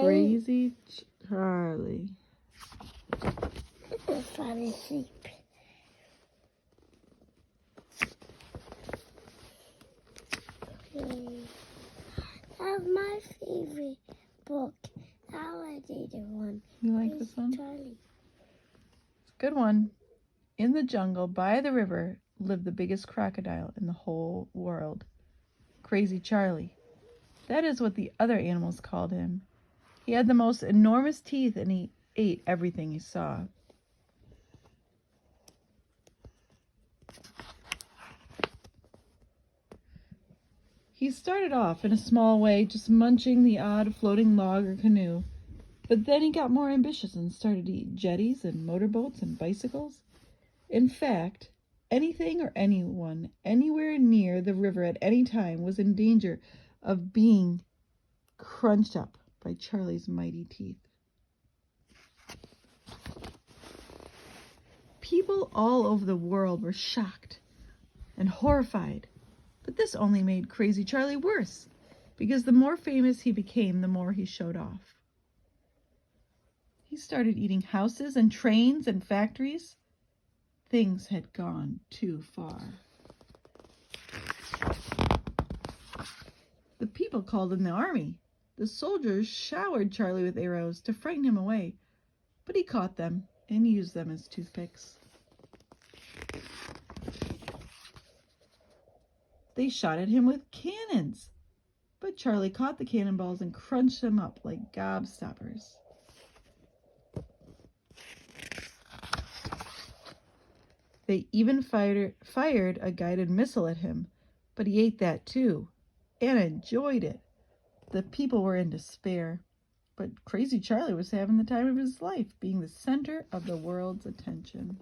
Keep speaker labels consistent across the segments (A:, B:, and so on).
A: Crazy Charlie.
B: It's falling asleep. That's my favorite book. The alligator one.
A: You like this one?
B: Charlie.
A: It's a good one. In the jungle by the river lived the biggest crocodile in the whole world. Crazy Charlie. That is what the other animals called him. He had the most enormous teeth and he ate everything he saw. He started off in a small way, just munching the odd floating log or canoe. But then he got more ambitious and started to eat jetties and motorboats and bicycles. In fact, anything or anyone anywhere near the river at any time was in danger of being crunched up by Charlie's mighty teeth. People all over the world were shocked and horrified, but this only made Crazy Charlie worse, because the more famous he became, the more he showed off. He started eating houses and trains and factories. Things had gone too far. The people called in the army. The soldiers showered Charlie with arrows to frighten him away, but he caught them and used them as toothpicks. They shot at him with cannons, but Charlie caught the cannonballs and crunched them up like gobstoppers. They even fired a guided missile at him, but he ate that too, and enjoyed it. The people were in despair, but Crazy Charlie was having the time of his life, being the center of the world's attention.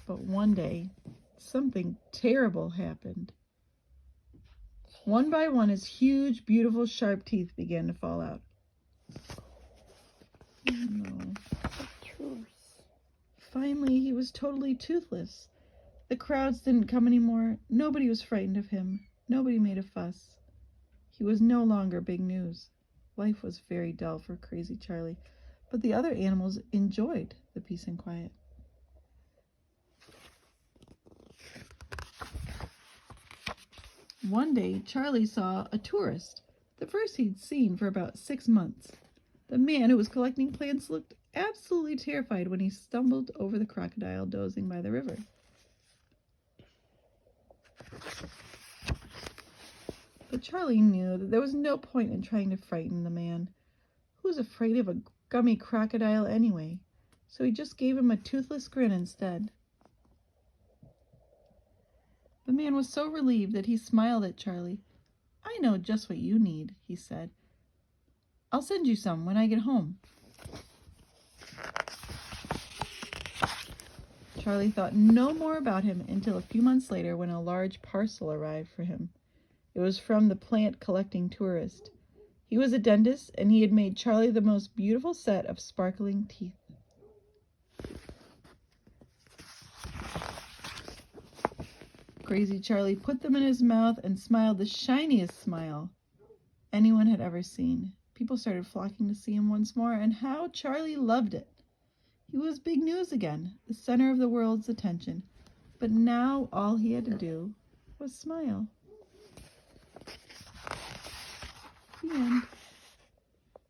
A: But one day, something terrible happened. One by one, his huge, beautiful, sharp teeth began to fall out. Oh, no. Finally, he was totally toothless. The crowds didn't come anymore. Nobody was frightened of him. Nobody made a fuss. He was no longer big news. Life was very dull for Crazy Charlie, but the other animals enjoyed the peace and quiet. One day, Charlie saw a tourist, the first he'd seen for about 6 months. The man who was collecting plants looked absolutely terrified when he stumbled over the crocodile dozing by the river. But Charlie knew that there was no point in trying to frighten the man. Who was afraid of a gummy crocodile anyway? So he just gave him a toothless grin instead. The man was so relieved that he smiled at Charlie. "I know just what you need," he said. "I'll send you some when I get home." Charlie thought no more about him until a few months later when a large parcel arrived for him. It was from the plant collecting tourist. He was a dentist and he had made Charlie the most beautiful set of sparkling teeth. Crazy Charlie put them in his mouth and smiled the shiniest smile anyone had ever seen. People started flocking to see him once more, and how Charlie loved it. He was big news again, the center of the world's attention. But now all he had to do was smile. The end.